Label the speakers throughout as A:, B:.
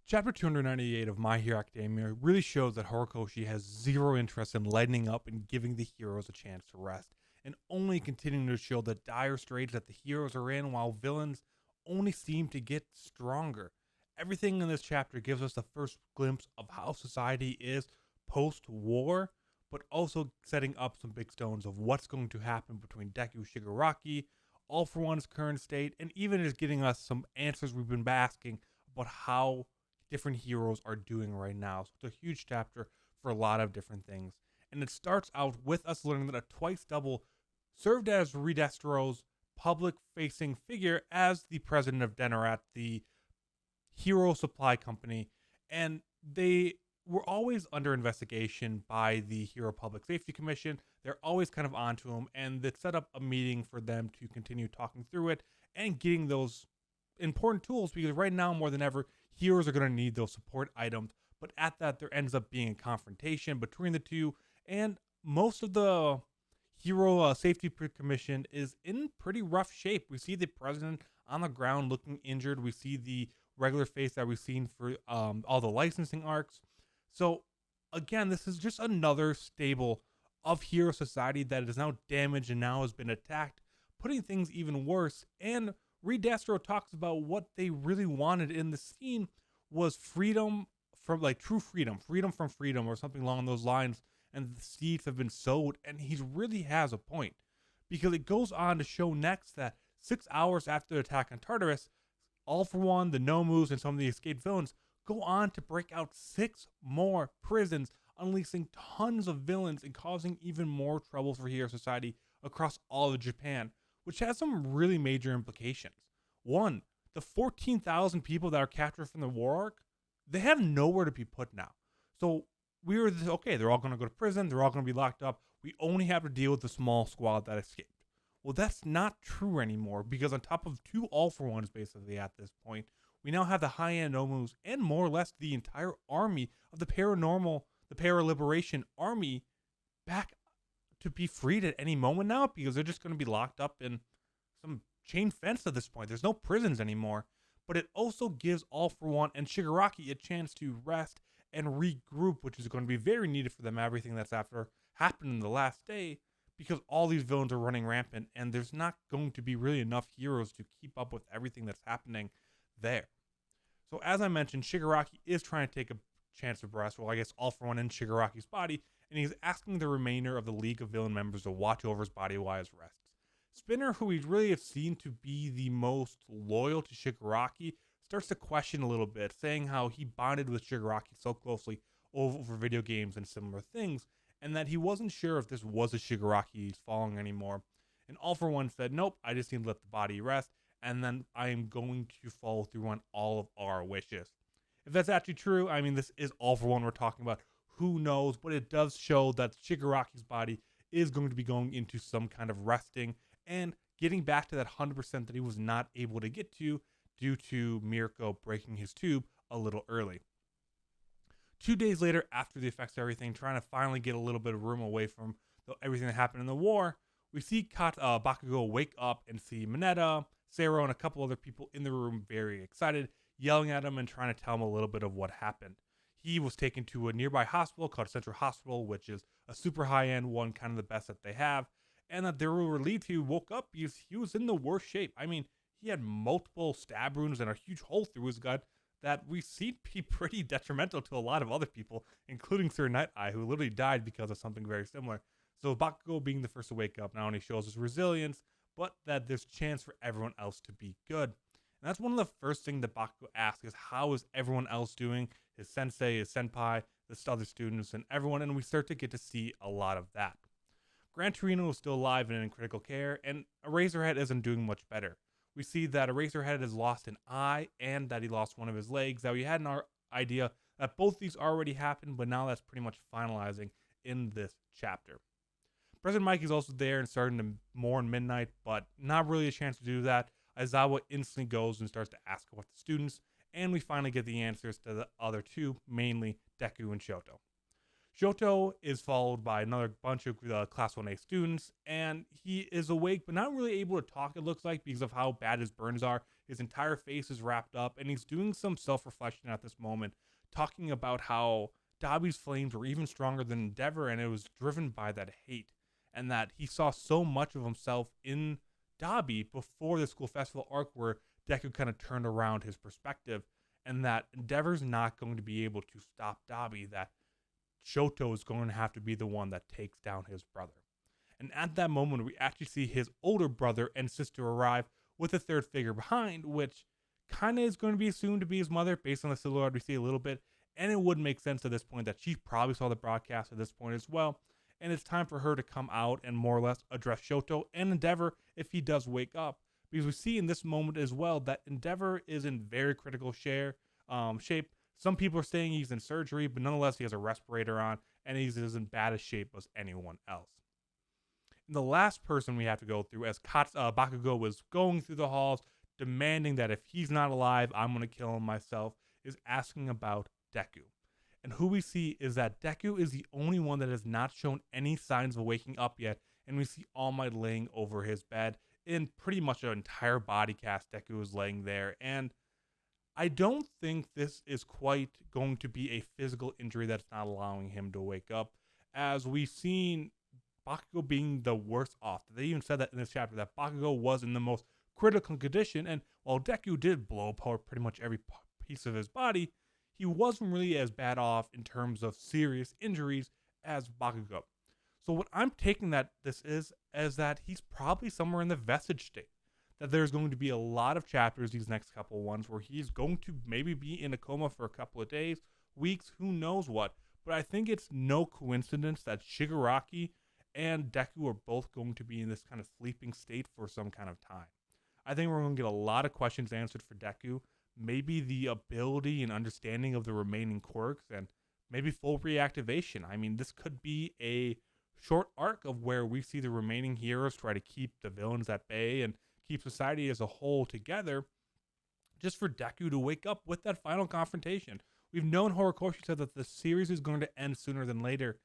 A: Chapter 298 of My Hero Academia really shows that Horikoshi has zero interest in lightening up and giving the heroes a chance to rest, and only continuing to show the dire straits that the heroes are in while villains only seem to get stronger. Everything in this chapter gives us the first glimpse of how society is post war, but also setting up some big stones of what's going to happen between Deku Shigaraki, All for One's current state, and even just getting us some answers we've been asking about how different heroes are doing right now. So it's a huge chapter for a lot of different things. And it starts out with us learning that a twice double served as Redestro's public facing figure as the president of Denorat, the hero supply company. And they were always under investigation by the Hero Public Safety Commission. They're always kind of onto him, and they set up a meeting for them to continue talking through it and getting those important tools, because right now more than ever heroes are going to need those support items. But at that, there ends up being a confrontation between the two, and most of the Hero Safety Commission is in pretty rough shape. We see the president on the ground looking injured. We see the regular face that we've seen for all the licensing arcs. So again, this is just another stable of Hero Society that is now damaged and now has been attacked, putting things even worse. And Redestro talks about what they really wanted in the scene was freedom from, like, true freedom, freedom from freedom, or something along those lines. And the seeds have been sowed, and he really has a point, because it goes on to show next that 6 hours after the attack on Tartarus, All for One, the Nomus, and some of the escaped villains go on to break out 6 more prisons, unleashing tons of villains and causing even more trouble for Hero Society across all of Japan, which has some really major implications. One, the 14,000 people that are captured from the war arc, they have nowhere to be put now. So we were, okay, they're all going to go to prison, they're all going to be locked up. We only have to deal with the small squad that escaped. Well, that's not true anymore, because on top of 2 All for Ones basically at this point, we now have the high-end Nomus and more or less the entire army of the paranormal, the para-liberation army back to be freed at any moment now, because they're just going to be locked up in some chain fence at this point. There's no prisons anymore. But it also gives All for One and Shigaraki a chance to rest and regroup, which is going to be very needed for them, everything that's after happened in the last day, because all these villains are running rampant and there's not going to be really enough heroes to keep up with everything that's happening there. So as I mentioned, Shigaraki is trying to take a chance of rest, well, I guess All for One in Shigaraki's body, and he's asking the remainder of the League of Villain members to watch over his body while he rests. Spinner, who we really have seen to be the most loyal to Shigaraki, starts to question a little bit, saying how he bonded with Shigaraki so closely over video games and similar things, and that he wasn't sure if this was a Shigaraki he's following anymore. And All for One said, nope, I just need to let the body rest, and then I am going to follow through on all of our wishes. If that's actually true, I mean, this is All for One we're talking about. Who knows? But it does show that Shigaraki's body is going to be going into some kind of resting and getting back to that 100% that he was not able to get to due to Mirko breaking his tube a little early. 2 days later, after the effects of everything, trying to finally get a little bit of room away from everything that happened in the war, we see Bakugo wake up and see Mineta, Sero, and a couple other people in the room very excited, yelling at him and trying to tell him a little bit of what happened. He was taken to a nearby hospital called Central Hospital, which is a super high-end one, kind of the best that they have, and that they were relieved he woke up because he was in the worst shape. I mean, he had multiple stab wounds and a huge hole through his gut that we see be pretty detrimental to a lot of other people, including Sir Night Eye, who literally died because of something very similar. So Bakugo being the first to wake up not only shows his resilience, but that there's a chance for everyone else to be good. And that's one of the first things that Bakugo asks is, how is everyone else doing? His sensei, his senpai, the other students, and everyone, and we start to get to see a lot of that. Gran Torino is still alive and in critical care, and Eraserhead isn't doing much better. We see that Eraserhead has lost an eye and that he lost one of his legs. That we had an idea that both these already happened, but now that's pretty much finalizing in this chapter. President Mike is also there and starting to mourn Midnight, but not really a chance to do that. Aizawa instantly goes and starts to ask about the students, and we finally get the answers to the other two, mainly Deku and Shoto. Shoto is followed by another bunch of Class 1A students, and he is awake but not really able to talk, it looks like, because of how bad his burns are. His entire face is wrapped up, and he's doing some self-reflection at this moment, talking about how Dobby's flames were even stronger than Endeavor, and it was driven by that hate, and that he saw so much of himself in Dobby before the school festival arc where Deku kind of turned around his perspective, and that Endeavor's not going to be able to stop Dobby, that Shoto is going to have to be the one that takes down his brother. And at that moment, we actually see his older brother and sister arrive with a third figure behind, which kind of is going to be assumed to be his mother based on the silhouette we see a little bit. And it would make sense at this point that she probably saw the broadcast at this point as well. And it's time for her to come out and more or less address Shoto and Endeavor if he does wake up. Because we see in this moment as well that Endeavor is in very critical shape. Some people are saying he's in surgery, but nonetheless he has a respirator on and he's as in bad a shape as anyone else. And the last person we have to go through, as Bakugo was going through the halls, demanding that if he's not alive, I'm going to kill him myself, is asking about Deku. And who we see is that Deku is the only one that has not shown any signs of waking up yet, and we see All Might laying over his bed in pretty much an entire body cast. Deku is laying there, and I don't think this is quite going to be a physical injury that's not allowing him to wake up, as we've seen Bakugo being the worst off. They even said that in this chapter, that Bakugo was in the most critical condition, and while Deku did blow apart pretty much every piece of his body, he wasn't really as bad off in terms of serious injuries as Bakugo. So what I'm taking that this is that he's probably somewhere in the vestige state. That there's going to be a lot of chapters, these next couple ones, where he's going to maybe be in a coma for a couple of days, weeks, who knows what. But I think it's no coincidence that Shigaraki and Deku are both going to be in this kind of sleeping state for some kind of time. I think we're going to get a lot of questions answered for Deku. Maybe the ability and understanding of the remaining quirks, and maybe full reactivation. I mean, this could be a short arc of where we see the remaining heroes try to keep the villains at bay and keep society as a whole together, just for Deku to wake up with that final confrontation. We've known Horikoshi said that the series is going to end sooner than later,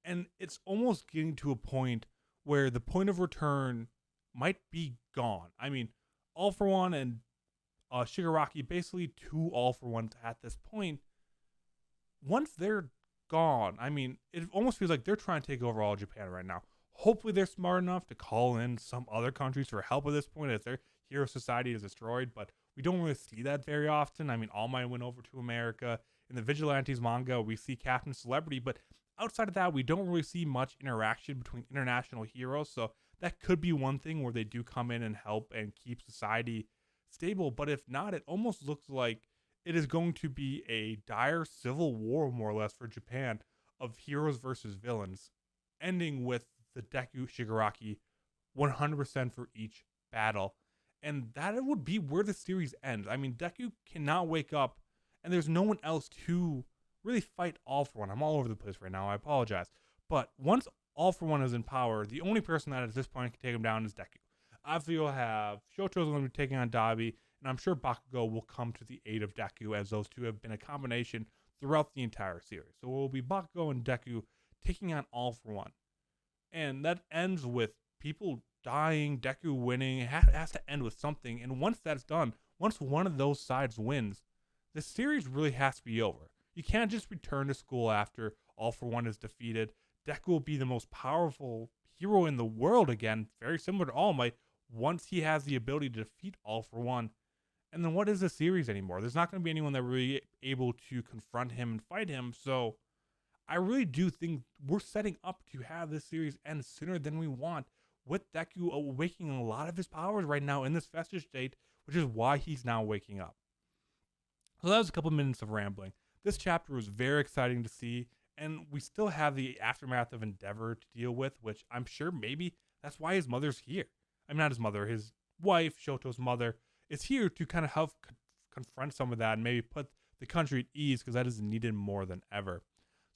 A: and it's almost getting to a point where the point of return might be gone. I mean, All For One and Shigaraki, basically two All For Ones at this point. Once they're gone, I mean, it almost feels like they're trying to take over all Japan right now. Hopefully they're smart enough to call in some other countries for help at this point as their hero society is destroyed, but we don't really see that very often. I mean, All Might went over to America. In the Vigilantes manga, we see Captain Celebrity, but outside of that, we don't really see much interaction between international heroes, so that could be one thing where they do come in and help and keep society stable. But if not, it almost looks like it is going to be a dire civil war, more or less, for Japan of heroes versus villains, ending with the Deku Shigaraki 100% for each battle. And that would be where the series ends. I mean, Deku cannot wake up, and there's no one else to really fight All For One. I'm all over the place right now. I apologize. But once All For One is in power, the only person that at this point can take him down is Deku. Obviously, you'll have Shoto's going to be taking on Dabi, and I'm sure Bakugo will come to the aid of Deku, as those two have been a combination throughout the entire series. So it will be Bakugo and Deku taking on All For One. And that ends with people dying, Deku winning. It has to end with something. And once that's done, once one of those sides wins, the series really has to be over. You can't just return to school after All For One is defeated. Deku will be the most powerful hero in the world again, very similar to All Might, once he has the ability to defeat All For One. And then what is the series anymore? There's not going to be anyone that really able to confront him and fight him. So I really do think we're setting up to have this series end sooner than we want, with Deku awakening a lot of his powers right now in this vestige state, which is why he's now waking up. So that was a couple minutes of rambling. This chapter was very exciting to see, and we still have the aftermath of Endeavor to deal with, which I'm sure maybe that's why his mother's here. I mean, not his mother, his wife, Shoto's mother, is here to kind of help confront some of that and maybe put the country at ease, because that is needed more than ever.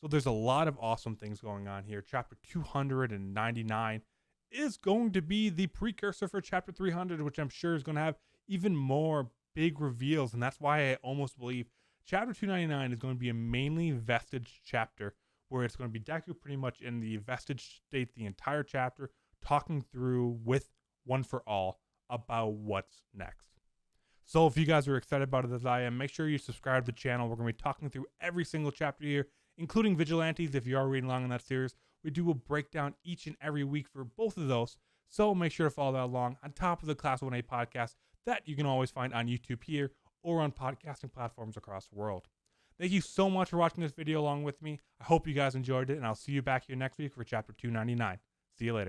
A: So there's a lot of awesome things going on here. Chapter 299 is going to be the precursor for chapter 300, which I'm sure is going to have even more big reveals. And that's why I almost believe chapter 299 is going to be a mainly vestige chapter, where it's going to be Deku pretty much in the vestige state the entire chapter, talking through with One For All about what's next. So if you guys are excited about it as I am, make sure you subscribe to the channel. We're going to be talking through every single chapter here, including Vigilantes. If you are reading along in that series, we do a breakdown each and every week for both of those. So make sure to follow that along on top of the Class 1A podcast that you can always find on YouTube here or on podcasting platforms across the world. Thank you so much for watching this video along with me. I hope you guys enjoyed it, and I'll see you back here next week for chapter 299. See you later.